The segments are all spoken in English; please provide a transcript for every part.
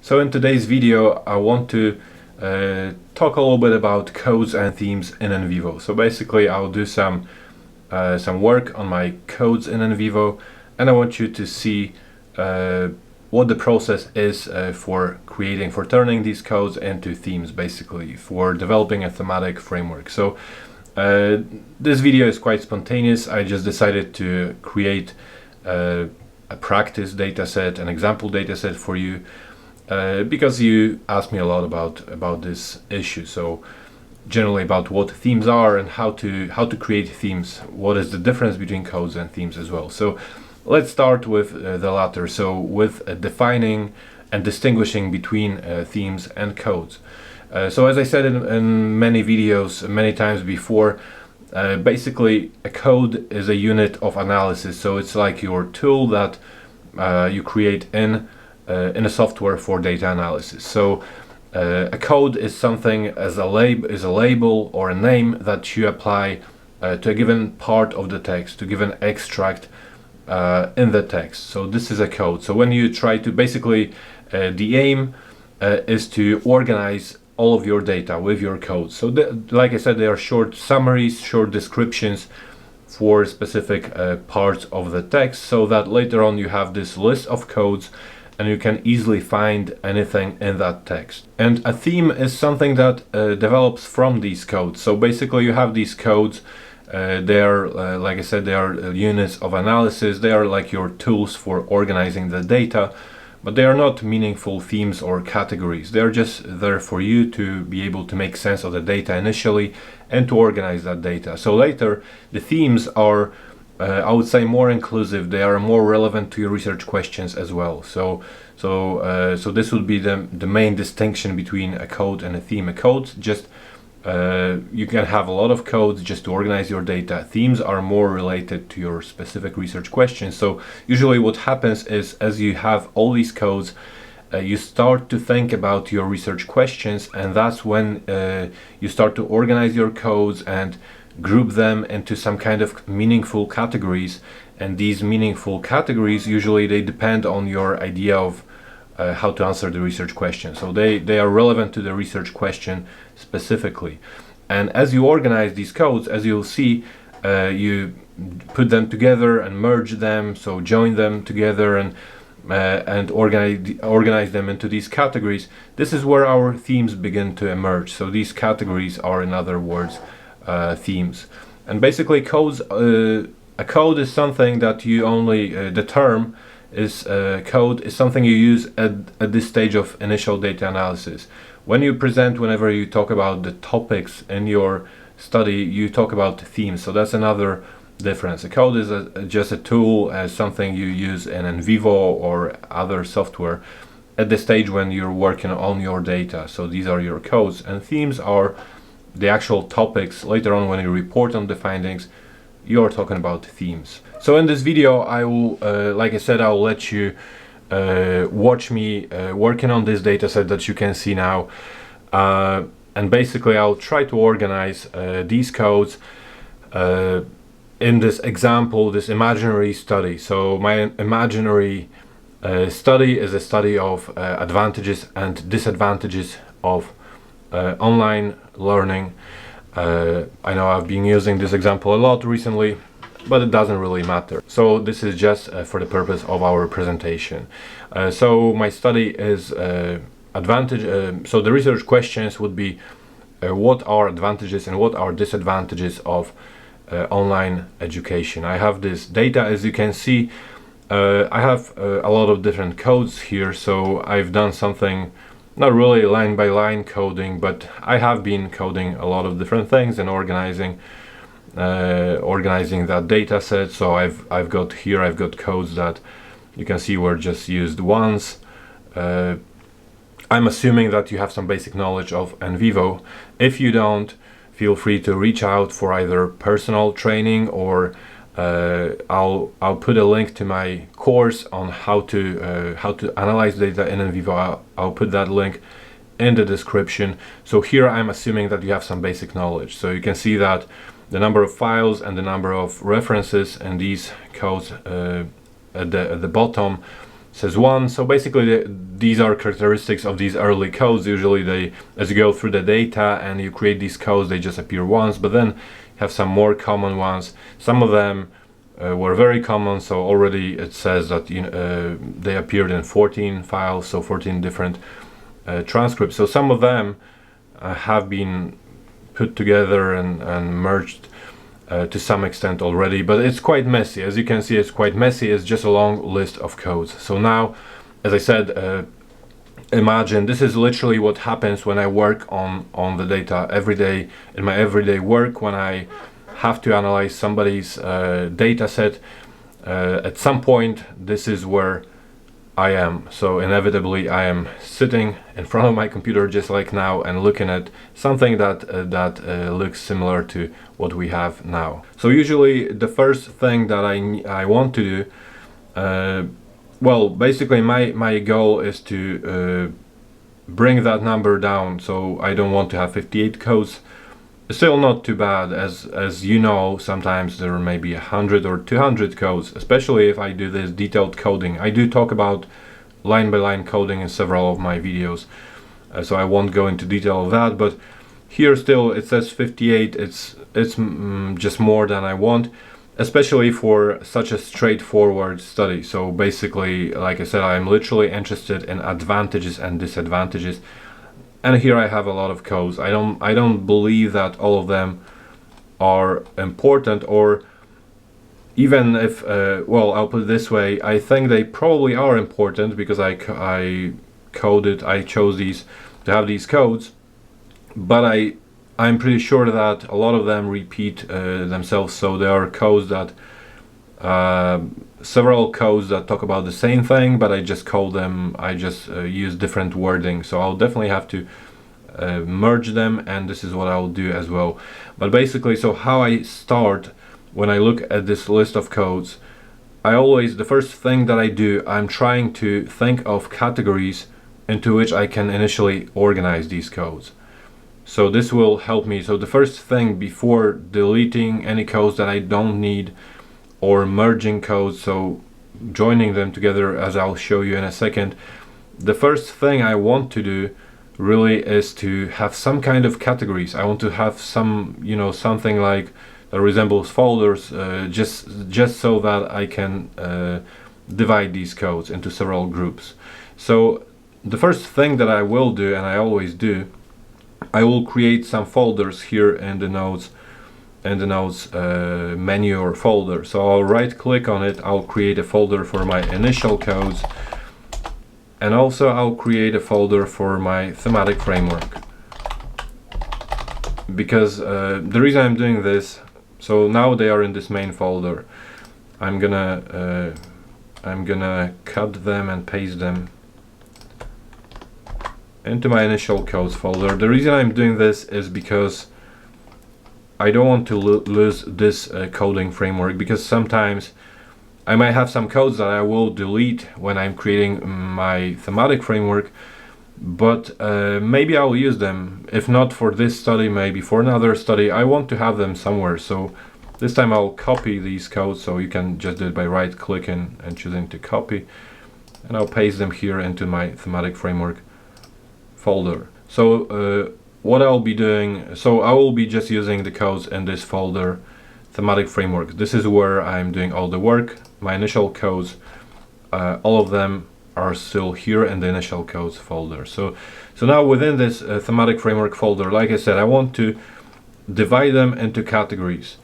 So in today's video I want to talk a little bit about codes and themes in NVivo. So basically I'll do some work on my codes in NVivo, and I want you to see what the process is for turning these codes into themes, basically for developing a thematic framework. So this video is quite spontaneous. I just decided to create a practice dataset, an example dataset for you, because you asked me a lot about this issue. So generally about what themes are and how to create themes, what is the difference between codes and themes as well. So let's start with the latter, so with defining and distinguishing between themes and codes. So as I said in many videos many times before, basically a code is a unit of analysis. So it's like your tool that you create in a software for data analysis. So a code is something as a label or a name that you apply to a given part of the text, to give an extract in the text. So this is a code. So when you try to basically the aim is to organize all of your data with your code. So like I said, they are short summaries, short descriptions for specific parts of the text, so that later on you have this list of codes and you can easily find anything in that text. And a theme is something that develops from these codes. So basically you have these codes, they are like I said, they are units of analysis. They are like your tools for organizing the data, but they are not meaningful themes or categories. They are just there for you to be able to make sense of the data initially and to organize that data. So later the themes are I would say more inclusive. They are more relevant to your research questions as well. So this would be the main distinction between a code and a theme. A code just you can have a lot of codes just to organize your data. Themes are more related to your specific research questions. So usually what happens is, as you have all these codes, you start to think about your research questions, and that's when you start to organize your codes and group them into some kind of meaningful categories. And these meaningful categories, usually they depend on your idea of how to answer the research question. So they are relevant to the research question specifically. And as you organize these codes, as you'll see, you put them together and merge them, so join them together and organize them into these categories. This is where our themes begin to emerge. So these categories are, in other words, themes. And basically codes, a code is something that you only the term is code is something you use at this stage of initial data analysis. Whenever you talk about the topics in your study, you talk about themes. So that's another difference. A code is just a tool, as something you use in NVivo or other software at the stage when you're working on your data. So these are your codes, and themes are the actual topics. Later on, when you report on the findings, you're talking about themes. So in this video, I will, like I said, I'll let you watch me working on this data set that you can see now. And basically, I'll try to organize these codes in this example, this imaginary study. So my imaginary study is a study of advantages and disadvantages of online learning. I know I've been using this example a lot recently, but it doesn't really matter. So this is just for the purpose of our presentation. So my study is so the research questions would be what are advantages and what are disadvantages of online education. I have this data, as you can see. I have a lot of different codes here, so I've done something, not really line by line coding, but I have been coding a lot of different things and organizing that data set. So I've got codes that you can see were just used once. I'm assuming that you have some basic knowledge of NVivo. If you don't, feel free to reach out for either personal training or I'll put a link to my course on how to analyze data in NVivo. I'll put that link in the description. So here I'm assuming that you have some basic knowledge. So you can see that the number of files and the number of references in these codes at the bottom says 1. So basically these are characteristics of these early codes. Usually they, as you go through the data and you create these codes, they just appear once, but then you have some more common ones. Some of them were very common, so already it says that they appeared in 14 files, so 14 different transcripts. So some of them have been put together and merged to some extent already, but it's quite messy. As you can see, it's quite messy. It's just a long list of codes. So now, as I said, imagine this is literally what happens when I work on the data every day, in my everyday work, when I have to analyze somebody's data set. At some point, this is where I am. So inevitably I am sitting in front of my computer just like now and looking at something that looks similar to what we have now. So usually the first thing that I want to do, well, basically my goal is to bring that number down. So I don't want to have 58 codes. Still not too bad, as you know, sometimes there may be 100 or 200 codes, especially if I do this detailed coding. I do talk about line-by-line coding in several of my videos, so I won't go into detail of that, but here still it says 58. It's just more than I want, especially for such a straightforward study. So basically, like I said, I'm literally interested in advantages and disadvantages. And here I have a lot of codes. I don't believe that all of them are important, or even if, well, I'll put it this way, I think they probably are important because I chose these to have these codes, but I'm pretty sure that a lot of them repeat themselves. So there are codes that, several codes that talk about the same thing, but I just call them, I just use different wording. So I'll definitely have to merge them, and this is what I'll do as well. But basically, so how I start when I look at this list of codes, the first thing that I do, I'm trying to think of categories into which I can initially organize these codes. So this will help me. So the first thing before deleting any codes that I don't need, or merging codes, so joining them together, as I'll show you in a second, the first thing I want to do really is to have some kind of categories. I want to have some, something like that resembles folders, just so that I can divide these codes into several groups. So the first thing that I will do, and I always do, I will create some folders here in the notes menu or folder. So I'll right click on it, I'll create a folder for my initial codes, and also I'll create a folder for my thematic framework. Because the reason I'm doing this, so now they are in this main folder, I'm gonna cut them and paste them into my initial codes folder. The reason I'm doing this is because I don't want to lose this coding framework, because sometimes I might have some codes that I will delete when I'm creating my thematic framework, but maybe I'll use them. If not for this study, maybe for another study. I want to have them somewhere. So this time I'll copy these codes, so you can just do it by right clicking and choosing to copy, and I'll paste them here into my thematic framework folder. So what I'll be doing, so I will be just using the codes in this folder, thematic framework. This is where I'm doing all the work. My initial codes, all of them are still here in the initial codes folder. So now within this thematic framework folder, like I said, I want to divide them into categories.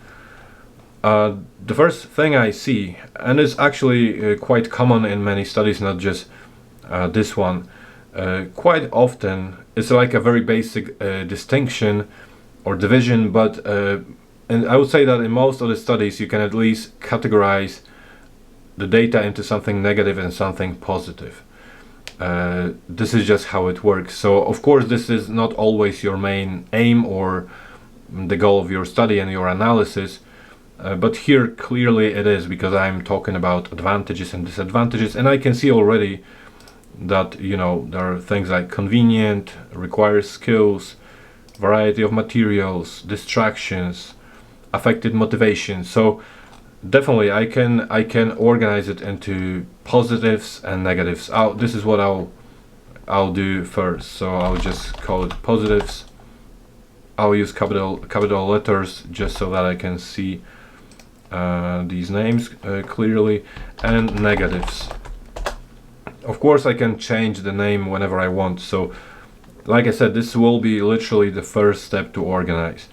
The first thing I see, and it's actually quite common in many studies, not just this one, quite often it's like a very basic distinction or division, but and I would say that in most of the studies you can at least categorize the data into something negative and something positive. This is just how it works. So of course this is not always your main aim or the goal of your study and your analysis, but here clearly it is, because I'm talking about advantages and disadvantages, and I can see already that there are things like convenient, requires skills, variety of materials, distractions, affected motivation. So definitely I can organize it into positives and negatives. This is what I'll do first. So I'll just call it positives. I'll use capital letters just so that I can see these names clearly, and negatives. Of course, I can change the name whenever I want. So, like I said, this will be literally the first step to organize.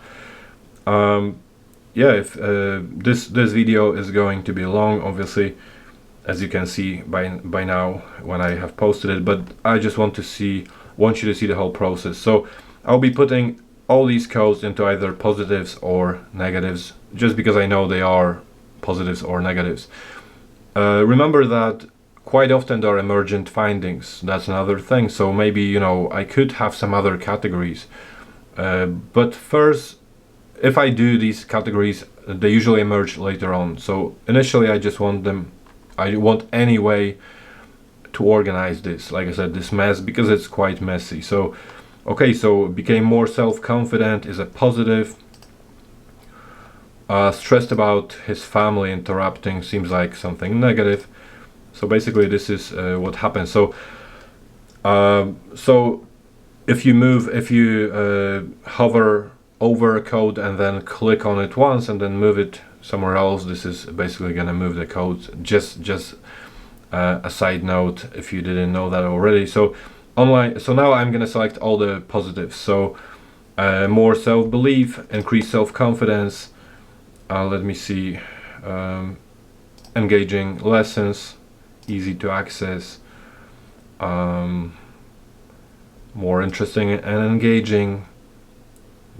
Yeah, if this video is going to be long, obviously, as you can see by now when I have posted it, but I just want you to see the whole process. So I'll be putting all these codes into either positives or negatives, just because I know they are positives or negatives. Remember that quite often there are emergent findings. That's another thing. So maybe, you know, I could have some other categories. But first, if I do these categories, they usually emerge later on. So initially I want any way to organize this, like I said, this mess, because it's quite messy. So okay, so became more self-confident is a positive. Stressed about his family interrupting seems like something negative. So basically this is what happens. So so if you hover over a code and then click on it once and then move it somewhere else, this is basically gonna move the code. Just a side note if you didn't know that already. So now I'm gonna select all the positives. So more self-belief, increased self-confidence, let me see, engaging lessons, easy to access, more interesting and engaging,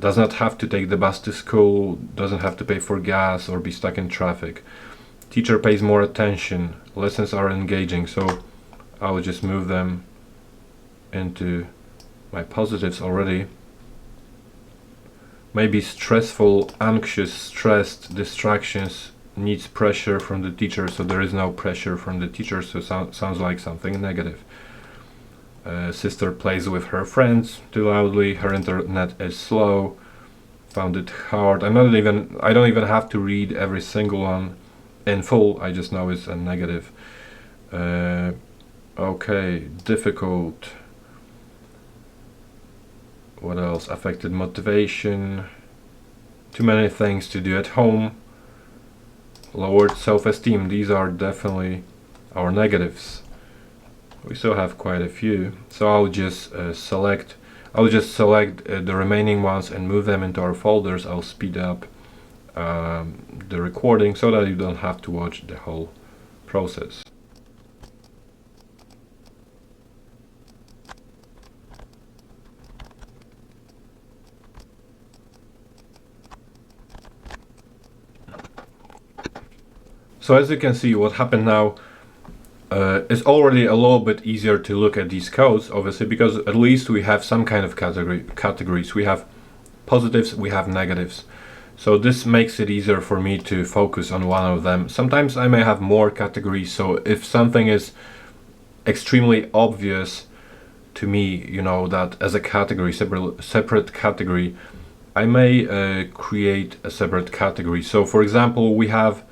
does not have to take the bus to school, doesn't have to pay for gas or be stuck in traffic, teacher pays more attention, lessons are engaging. So I will just move them into my positives already. Maybe stressful, anxious, stressed, distractions, needs pressure from the teacher. So there is no pressure from the teacher, so sounds like something negative. Sister plays with her friends too loudly, her internet is slow, found it hard. I don't even have to read every single one in full, I just know it's a negative. Okay, difficult. What else? Affected motivation, too many things to do at home, lowered self-esteem. These are definitely our negatives. We still have quite a few, so I'll just select the remaining ones and move them into our folders. I'll speed up the recording so that you don't have to watch the whole process. So as you can see, what happened now, it's already a little bit easier to look at these codes, obviously, because at least we have some kind of categories. We have positives, we have negatives. So this makes it easier for me to focus on one of them. Sometimes I may have more categories, so if something is extremely obvious to me, you know, that as a category, separate category, I may create a separate category. So for example, we have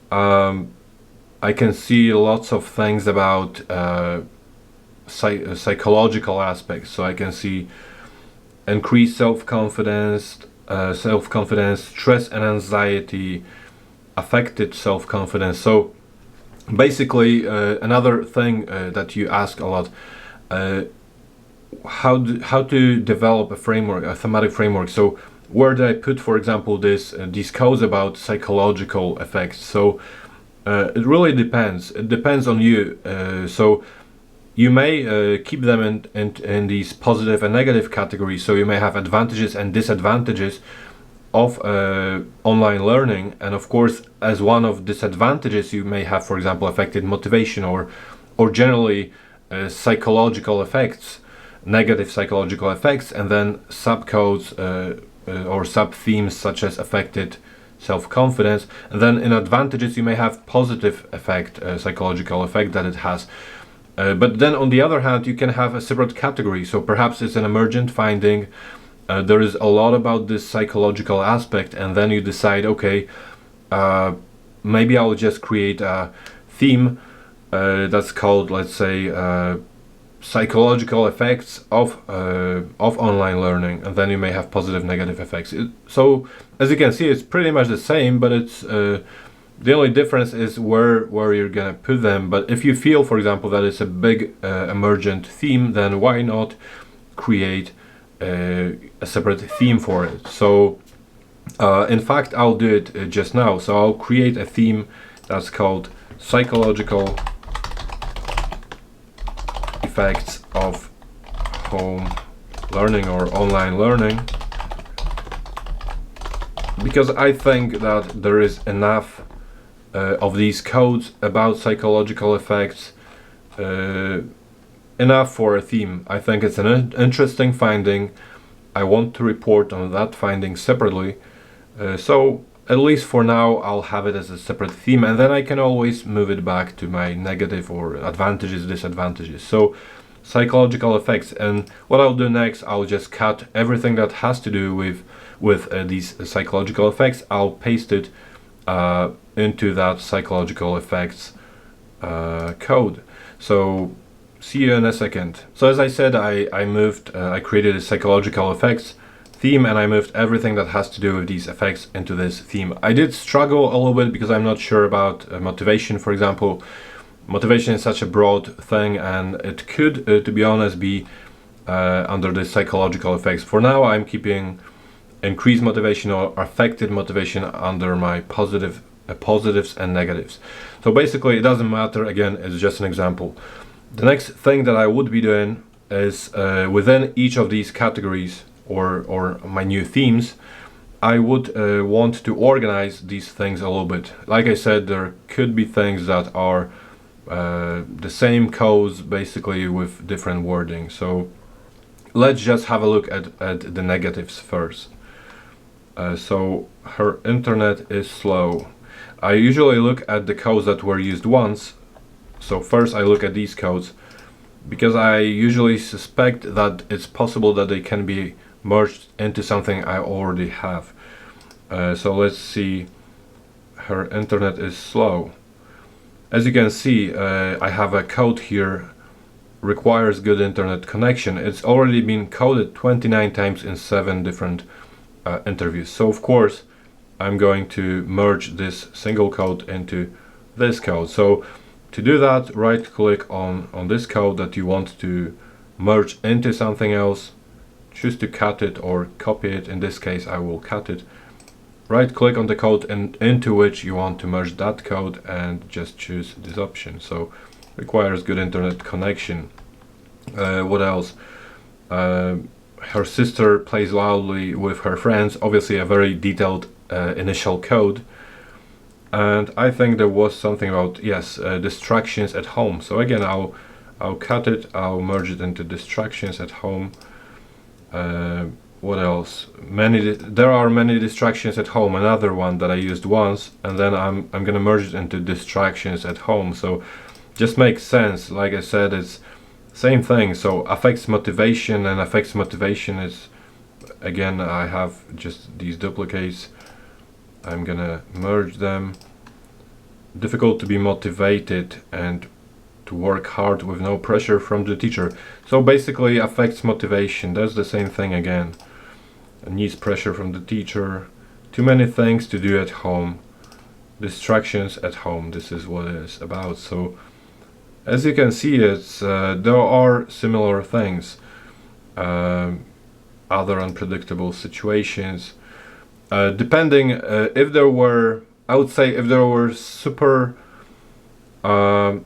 I can see lots of things about psychological aspects. So I can see increased self-confidence, stress and anxiety, affected self-confidence. So basically, another thing that you ask a lot, how to develop a framework, a thematic framework. So where do I put, for example, these codes about psychological effects? So it really depends. It depends on you. So you may keep them in these positive and negative categories. So you may have advantages and disadvantages of online learning, and of course, as one of disadvantages, you may have, for example, affected motivation or generally psychological effects, negative psychological effects, and then subcodes or sub-themes such as affected self-confidence. And then in advantages you may have positive effect, psychological effect that it has. But then on the other hand, you can have a separate category. So perhaps it's an emergent finding, there is a lot about this psychological aspect, and then you decide, okay, maybe I'll just create a theme that's called, let's say, psychological effects of online learning, and then you may have positive, negative effects. So as you can see, it's pretty much the same, but it's the only difference is where you're gonna put them. But if you feel, for example, that it's a big emergent theme, then why not create a separate theme for it? So in fact, I'll do it just now. So I'll create a theme that's called psychological effects of home learning or online learning, because I think that there is enough of these codes about psychological effects, enough for a theme. I think it's an interesting finding. I want to report on that finding separately, so at least for now I'll have it as a separate theme, and then I can always move it back to my negative or advantages, disadvantages. So psychological effects, and what I'll do next, I'll just cut everything that has to do with these psychological effects. I'll paste it into that psychological effects code. So see you in a second. So as I said, I created a psychological effects theme, and I moved everything that has to do with these effects into this theme. I did struggle a little bit because I'm not sure about motivation, for example. Motivation is such a broad thing, and it could, to be honest, be under the psychological effects. For now, I'm keeping increased motivation or affected motivation under my positives and negatives. So basically, it doesn't matter. Again, it's just an example. The next thing that I would be doing is within each of these categories or my new themes, I would want to organize these things a little bit. Like I said, there could be things that are the same codes basically with different wording. So let's just have a look at the negatives first. So her internet is slow. I usually look at the codes that were used once. So first I look at these codes because I usually suspect that it's possible that they can be merged into something I already have. So let's see, her internet is slow. As you can see, I have a code here, requires good internet connection. It's already been coded 29 times in 7 different interviews. So of course I'm going to merge this single code into this code. So to do that, right click on this code that you want to merge into something else, choose to cut it or copy it. In this case I will cut it. Right click on the code into which you want to merge that code and just choose this option. So requires good internet connection. What else? Her sister plays loudly with her friends. Obviously a very detailed initial code. And I think there was something about, yes, distractions at home. So again, I'll cut it, I'll merge it into distractions at home. What else? There are many distractions at home. Another one that I used once, and then I'm gonna merge it into distractions at home. So just makes sense. Like I said, it's same thing. So affects motivation, and affects motivation is, again, I have just these duplicates. I'm gonna merge them. Difficult to be motivated and to work hard with no pressure from the teacher. So basically affects motivation. That's the same thing again. Needs pressure from the teacher. Too many things to do at home. Distractions at home. This is what it is about. So as you can see, it's there are similar things. Other unpredictable situations. Depending if there were, I would say if there were super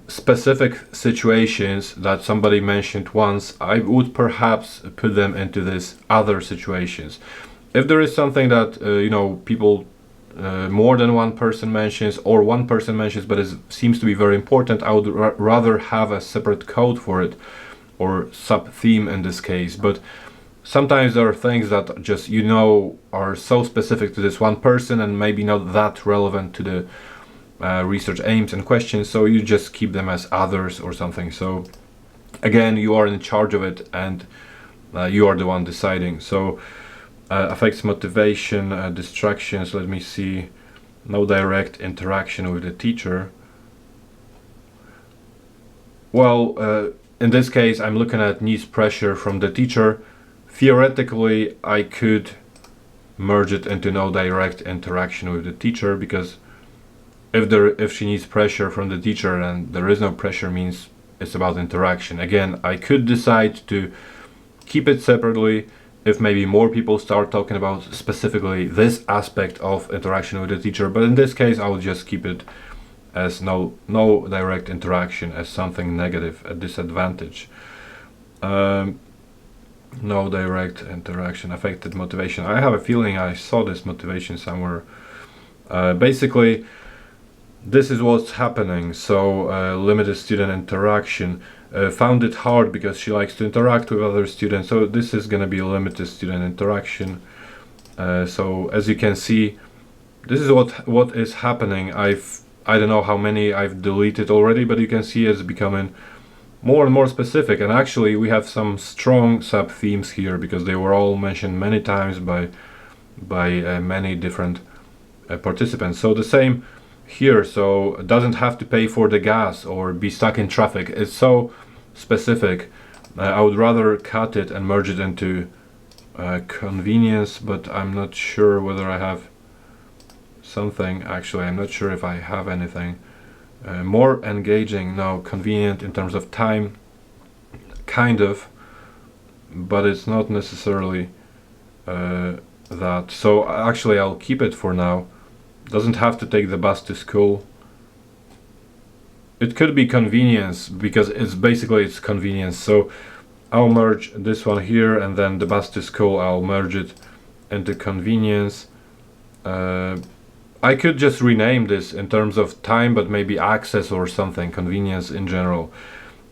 specific situations that somebody mentioned once, I would perhaps put them into this other situations. If there is something that people, more than one person mentions, or one person mentions but it seems to be very important, I would rather have a separate code for it, or sub-theme in this case. But sometimes there are things that just are so specific to this one person and maybe not that relevant to the research aims and questions, so you just keep them as others or something. So again, you are in charge of it, and you are the one deciding. So affects motivation, distractions, let me see. no direct interaction with the teacher. Well, in this case, I'm looking at needs pressure from the teacher. Theoretically, I could merge it into no direct interaction with the teacher, because if she needs pressure from the teacher and there is no pressure, means it's about interaction. Again, I could decide to keep it separately if maybe more people start talking about specifically this aspect of interaction with the teacher, but in this case I will just keep it as no direct interaction, as something negative, a disadvantage. No direct interaction affected motivation. I have a feeling I saw this motivation somewhere. Basically, this is what's happening. So limited student interaction. Found it hard because she likes to interact with other students, so this is going to be limited student interaction. So as you can see, this is what is happening. I don't know how many I've deleted already, but you can see it's becoming more and more specific, and actually we have some strong sub themes here because they were all mentioned many times by many different participants. So the same here, so it doesn't have to pay for the gas or be stuck in traffic. It's so specific. I would rather cut it and merge it into convenience, but I'm not sure whether I have something. Actually, I'm not sure if I have anything. More engaging, no. Convenient in terms of time, kind of, but it's not necessarily that. So actually I'll keep it for now. Doesn't have to take the bus to school. It could be convenience, because it's convenience. So I'll merge this one here, and then the bus to school, I'll merge it into convenience. I could just rename this in terms of time, but maybe access or something, convenience in general.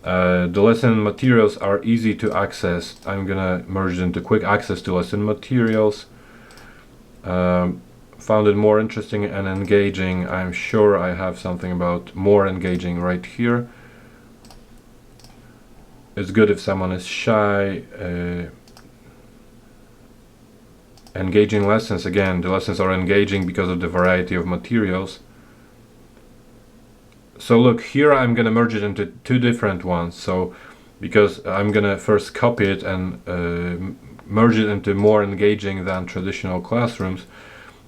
The lesson materials are easy to access. I'm gonna merge into quick access to lesson materials. Found it more interesting and engaging. I'm sure I have something about more engaging right here. It's good if someone is shy. Engaging lessons, again, the lessons are engaging because of the variety of materials. So look, here I'm gonna merge it into two different ones. So because I'm gonna first copy it and merge it into more engaging than traditional classrooms,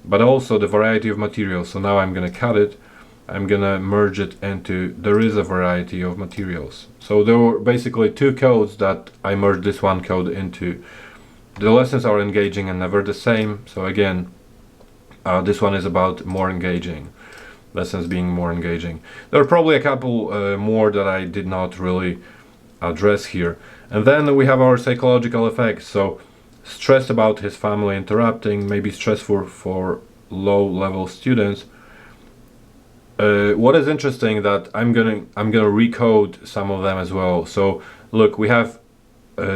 but also the variety of materials. So now I'm gonna cut it, I'm gonna merge it into there is a variety of materials. So there were basically two codes that I merged this one code into. The lessons are engaging and never the same. So again, this one is about more engaging, lessons being more engaging. There are probably a couple more that I did not really address here. And then we have our psychological effects. So stress about his family interrupting, maybe stressful for low-level students. What is interesting that I'm gonna recode some of them as well. So look, we have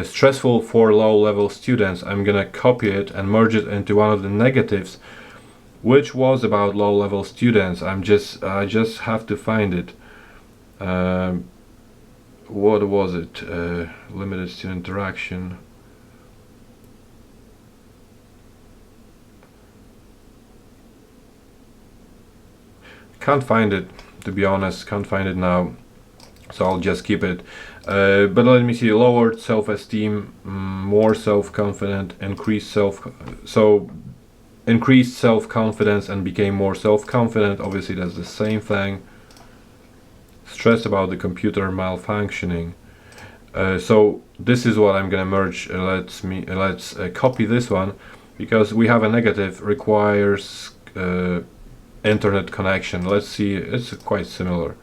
stressful for low-level students. I'm gonna copy it and merge it into one of the negatives, which was about low-level students. I just have to find it. What was it? Limited student interaction. Can't find it, to be honest. Can't find it now, so I'll just keep it. But let me see. Lowered self-esteem, more self-confident, increased self-confidence and became more self-confident. Obviously that's the same thing. Stressed about the computer malfunctioning. So this is what I'm gonna merge. Let's copy this one, because we have a negative requires internet connection. Let's see, it's quite similar.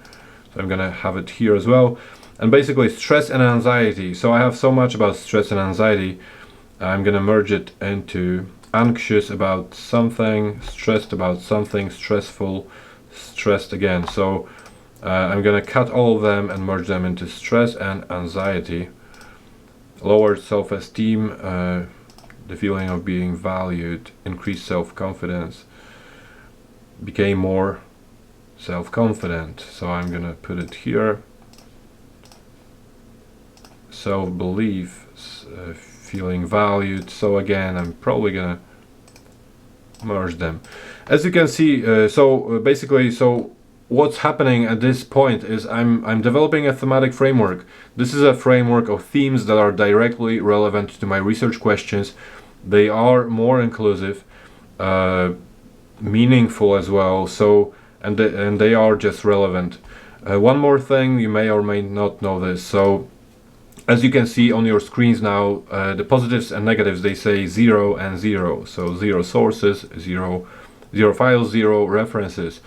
So I'm gonna have it here as well. And basically stress and anxiety. So I have so much about stress and anxiety. I'm gonna merge it into anxious about something, stressed about something, stressful, stressed again. So I'm gonna cut all of them and merge them into stress and anxiety. Lowered self-esteem, the feeling of being valued, increased self-confidence, became more self-confident. So I'm gonna put it here. Self-belief, feeling valued. So again, I'm probably gonna merge them. As you can see, basically, what's happening at this point is I'm developing a thematic framework. This is a framework of themes that are directly relevant to my research questions. They are more inclusive, meaningful as well, and they are just relevant. One more thing, you may or may not know this. So as you can see on your screens now, the positives and negatives, they say 0 and 0. So 0 sources, 0 files, 0 references.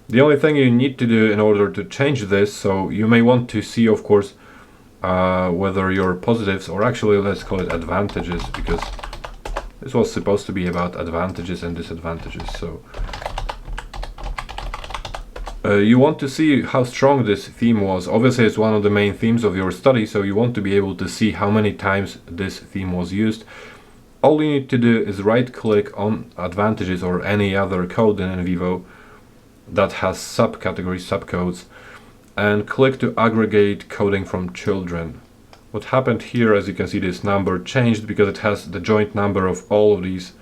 The only thing you need to do in order to change this, so you may want to see, of course, whether your positives, or actually let's call it advantages, because this was supposed to be about advantages and disadvantages. So you want to see how strong this theme was. Obviously it's one of the main themes of your study, so you want to be able to see how many times this theme was used. All you need to do is right click on advantages or any other code in NVivo that has subcategories, subcodes, and click to aggregate coding from children. What happened here, as you can see, this number changed because it has the joint number of all of these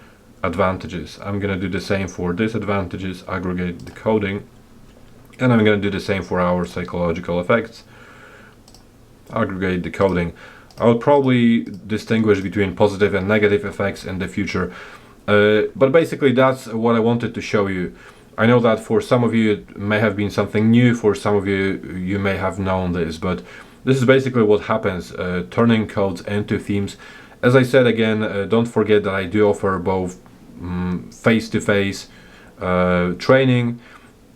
advantages. I'm going to do the same for disadvantages, aggregate the coding. And I'm going to do the same for our psychological effects. Aggregate the coding. I'll probably distinguish between positive and negative effects in the future. But basically that's what I wanted to show you. I know that for some of you it may have been something new, for some of you you may have known this, but this is basically what happens, turning codes into themes. As I said again, don't forget that I do offer both face-to-face training,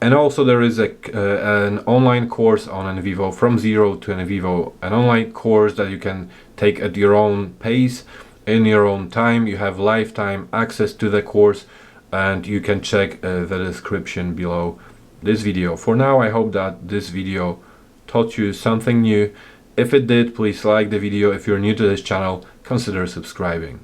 and also there is an online course on NVivo, From Zero to NVivo, an online course that you can take at your own pace, in your own time. You have lifetime access to the course, and you can check the description below this video. For now, I hope that this video taught you something new. If it did, please like the video. If you're new to this channel, consider subscribing.